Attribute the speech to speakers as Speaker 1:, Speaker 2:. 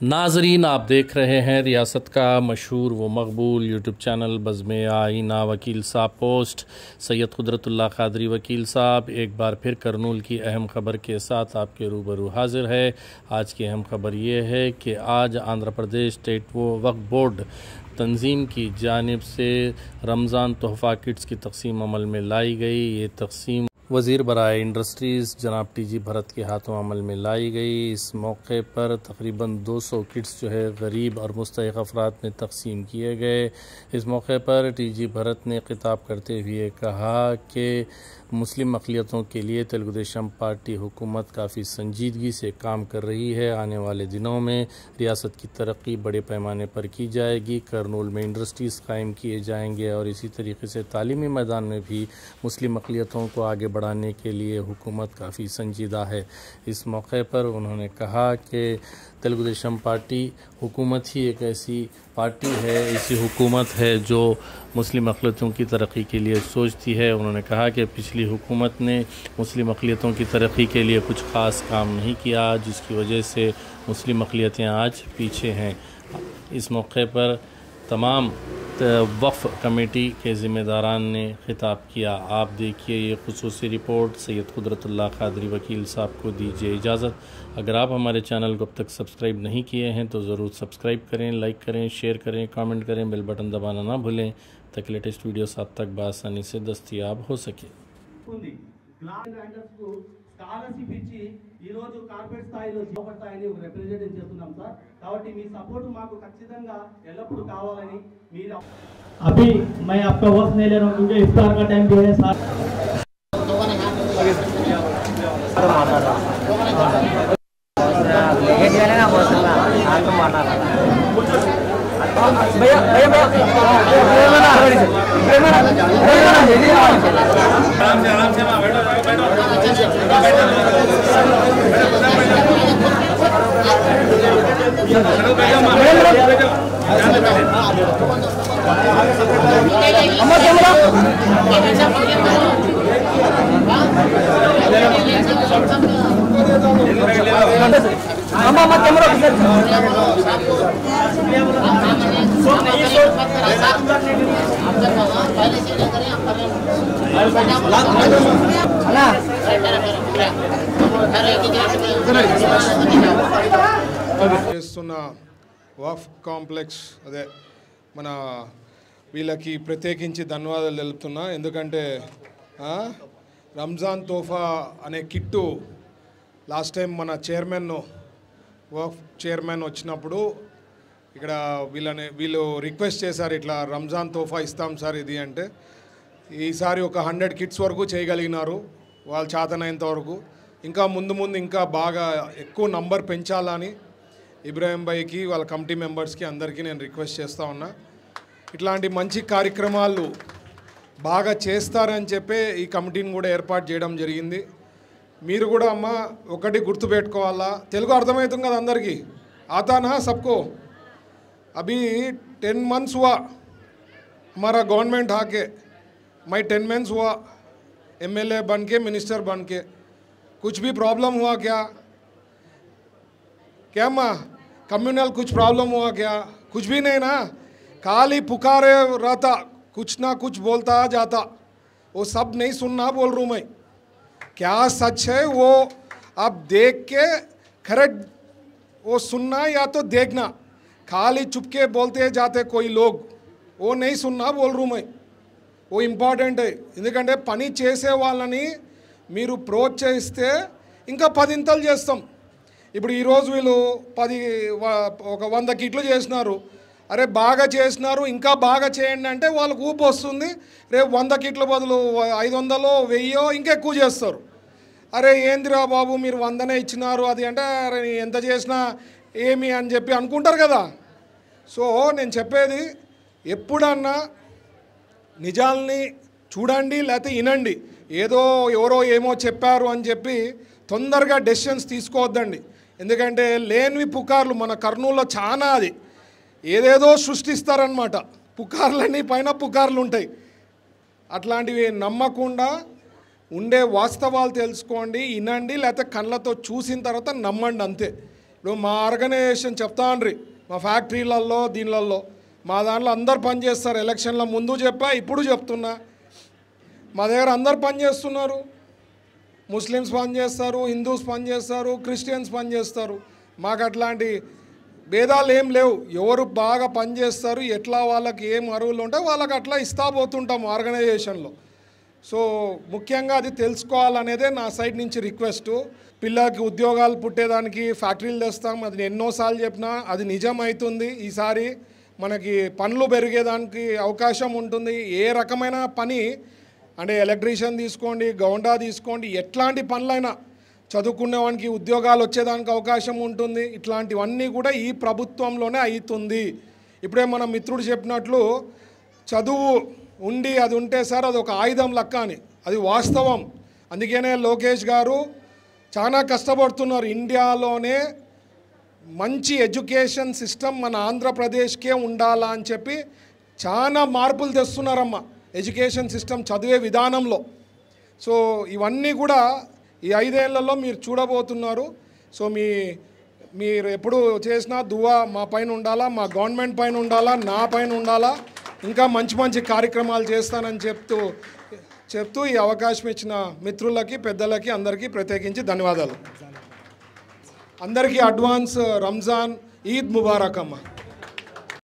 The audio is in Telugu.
Speaker 1: नाजरीन, आप देख रहे हैं रियासत का मशहूर व मकबूल यूट्यूब चैनल बज़्म आईना। वकील साहब पोस्ट सैयद कुदरतुल्लाह क़ादरी वकील साहब एक बार फिर करनूल की अहम ख़बर के साथ आपके रूबरू हाजिर है। आज की अहम ख़बर ये है कि आज आंध्र प्रदेश स्टेट वक्फ बोर्ड तंजीम की जानिब से रमज़ान तोहफ़ा किट्स की तक़सीम अमल में लाई गई। ये तक़सीम वज़ीर बराए इंडस्ट्रीज़ जनाब टी.जी. भरत के हाथों अमल में लाई गई। इस मौके पर तकरीबन 200 किट्स जो है गरीब और मुस्तहिक़ अफराद में तक़सीम किए गए। इस मौके पर टी.जी. भरत ने खिताब करते हुए कहा कि मुस्लिम अक़लियतों के लिए तेलुगु देशम पार्टी हुकूमत काफ़ी संजीदगी से काम कर रही है। आने वाले दिनों में रियासत की तरक्की बड़े पैमाने पर की जाएगी। करनूल में इंडस्ट्रीज़ कायम किए जाएंगे और इसी तरीके से तालीमी मैदान में भी मुस्लिम अक़लियतों को आगे बढ़ाने के लिए हुकूमत काफ़ी संजीदा है। इस मौके पर उन्होंने कहा कि तेलुगु देशम पार्टी हुकूमत ही एक ऐसी पार्टी है, ऐसी हुकूमत है जो मुस्लिम अक़लियतों की तरक्की के लिए सोचती है। उन्होंने कहा कि पिछली हुकूमत ने मुस्लिम अक़लियतों की तरक्की के लिए कुछ ख़ास काम नहीं किया, जिसकी वजह से मुस्लिम अक़लियतें आज पीछे हैं। इस मौके पर तमाम वक्फ कमेटी के ज़िम्मेदारान ने खिताब किया। आप देखिए ये खुसूसी रिपोर्ट। सैयद कुदरतुल्लाह क़ादरी वकील साहब को दीजिए इजाज़त। अगर आप हमारे चैनल को अब तक सब्सक्राइब नहीं किए हैं तो ज़रूर सब्सक्राइब करें, लाइक करें, शेयर करें, कमेंट करें, बेल बटन दबाना ना भूलें ताकि लेटेस्ट वीडियोस आप तक बआसानी से दस्तयाब हो सके।
Speaker 2: స్కాలర్‌షిప్ ఇచ్చి ఈ రోజు కార్పొరేట్ స్థాయిలో చేపడతాయని రిప్రజెంట్ చేస్తున్నాం సార్। కాబట్టి మీ సపోర్ట్ మాకు ఖచ్చితంగా ఎల్లప్పుడూ కావాలని మీరు अभी मैं आपका वक्त नहीं ले रहा हूं क्योंकि इफ्तार का टाइम भी है सर। भैया भैया आराम से
Speaker 3: చేస్తున్న వక్ఫ్ కాంప్లెక్స్ అదే మన వీళ్ళకి ప్రత్యేకించి ధన్యవాదాలు తెలుపుతున్నా। ఎందుకంటే రంజాన్ తోఫా అనే కిట్టు లాస్ట్ టైం మన వక్ఫ్ చైర్మన్ వచ్చినప్పుడు ఇక్కడ వీళ్ళు రిక్వెస్ట్ చేశారు, ఇట్లా రంజాన్ తోఫా ఇస్తాం సార్ ఇది అంటే, ఈసారి ఒక 100 కిట్స్ వరకు చేయగలిగినారు వాళ్ళు చేతనైనంత వరకు। ఇంకా ముందు ఇంకా బాగా ఎక్కువ నంబర్ పెంచాలని ఇబ్రాహీం భాయ్కి వాళ్ళ కమిటీ మెంబర్స్కి అందరికీ నేను రిక్వెస్ట్ చేస్తూ ఉన్నా। ఇట్లాంటి మంచి కార్యక్రమాలు బాగా చేస్తారని చెప్పే ఈ కమిటీని కూడా ఏర్పాటు చేయడం జరిగింది। మీరు కూడా అమ్మ ఒకటి గుర్తుపెట్టుకోవాలా, తెలుగు అర్థమవుతుంది కదా అందరికీ, ఆతానా సబ్కో। अभी 10 मंथ्स हुआ हमारा गवर्नमेंट आके, मैं 10 मंथ्स हुआ एमएलए बन के, मिनिस्टर बन के। कुछ भी प्रॉब्लम हुआ क्या माँ कम्युनल कुछ प्रॉब्लम हुआ क्या? कुछ भी नहीं ना, खाली पुकारे रहता, कुछ ना कुछ बोलता जाता, वो सब नहीं सुनना बोल रहा हूँ मैं। क्या सच है वो आप देख के करेक्ट वो सुनना या तो देखना, खाली चुपके बोलते जाते कोई लोग, वो नहीं सुनना बोल रहा हूँ मैं। वो इंपॉर्टेंट है, ఎందుకంటే పని చేసే వాళ్ళని మీరు ప్రోత్సహిస్తే ఇంకా 10 ఇంతలు చేస్తాం। ఇప్పుడు ఈరోజు వీళ్ళు 100 కిట్లు చేసినారు, అరే బాగా చేసినారు ఇంకా బాగా చేయండి అంటే వాళ్ళకు ఊపు వస్తుంది। రేపు 100 కిట్ల బదులు 500 1000 ఇంకా ఎక్కువ చేస్తారు। అరే ఏందిరా బాబు మీరు 100నే ఇచ్చినారు అది అంటే అరే ఎంత చేసినా ఏమి అని చెప్పి అనుకుంటారు కదా। సో నేను చెప్పేది ఎప్పుడన్నా నిజాల్ని చూడండి లేకపోతే వినండి, ఏదో ఎవరో ఏమో చెప్పారు అని చెప్పి తొందరగా డెసిషన్స్ తీసుకోవద్దండి। ఎందుకంటే లేనివి పుకార్లు మన కర్నూలులో చాలా అది ఏదేదో సృష్టిస్తారనమాట, పుకార్లన్నీ పైన పుకార్లు ఉంటాయి। అట్లాంటివి నమ్మకుండా ఉండే వాస్తవాలు తెలుసుకోండి, వినండి, లేకపోతే కళ్ళతో చూసిన తర్వాత నమ్మండి అంతే। ఇప్పుడు మా ఆర్గనైజేషన్ చెప్తాండ్రి మా ఫ్యాక్టరీలలో దీనిలలో మా దాంట్లో అందరు పనిచేస్తారు. ఎలక్షన్ల ముందు చెప్పా, ఇప్పుడు చెప్తున్నా, మా దగ్గర అందరు పనిచేస్తున్నారు. ముస్లిమ్స్ పనిచేస్తారు, హిందూస్ పనిచేస్తారు, క్రిస్టియన్స్ పనిచేస్తారు. మాకు అట్లాంటి భేదాలు ఏం లేవు. ఎవరు బాగా పనిచేస్తారు, ఎట్లా వాళ్ళకి ఏం అరువులు ఉంటే వాళ్ళకి అట్లా ఇస్తా పోతుంటాము ఆర్గనైజేషన్లో. సో ముఖ్యంగా అది తెలుసుకోవాలనేదే నా సైడ్ నుంచి రిక్వెస్టు. పిల్లలకి ఉద్యోగాలు పుట్టేదానికి ఫ్యాక్టరీలు తెస్తాం, అది ఎన్నోసార్లు చెప్పినా అది నిజం అవుతుంది. ఈసారి మనకి పనులు పెరిగేదానికి అవకాశం ఉంటుంది. ఏ రకమైన పని అంటే ఎలక్ట్రీషియన్ తీసుకోండి, గౌండా తీసుకోండి, ఎట్లాంటి పనులైనా చదువుకునేవానికి ఉద్యోగాలు వచ్చేదానికి అవకాశం ఉంటుంది. ఇట్లాంటివన్నీ కూడా ఈ ప్రభుత్వంలోనే అవుతుంది. ఇప్పుడే మన మిత్రుడు చెప్పినట్లు చదువు ఉండి అది ఉంటే సార్ అది ఒక ఆయుధం లెక్క అని, అది వాస్తవం. అందుకనే లోకేష్ గారు చాలా కష్టపడుతున్నారు. ఇండియాలోనే మంచి ఎడ్యుకేషన్ సిస్టమ్ మన ఆంధ్రప్రదేశ్కే ఉండాలా అని చెప్పి చాలా మార్పులు తెస్తున్నారమ్మ ఎడ్యుకేషన్ సిస్టమ్ చదివే విధానంలో. సో ఇవన్నీ కూడా ఈ 5 ఏళ్లలో మీరు చూడబోతున్నారు. సో మీరు ఎప్పుడు చేసినా దువా మా పైన ఉండాలా, మా గవర్నమెంట్ పైన ఉండాలా, నా పైన ఉండాలా. ఇంకా మంచి మంచి కార్యక్రమాలు చేస్తానని చెప్తూ ఈ అవకాశం ఇచ్చిన మిత్రులకి, పెద్దలకి అందరికీ ప్రత్యేకించి ధన్యవాదాలు. అందరికీ అడ్వాన్స్ రంజాన్ ఈద్ ముబారక్ అమ్మ.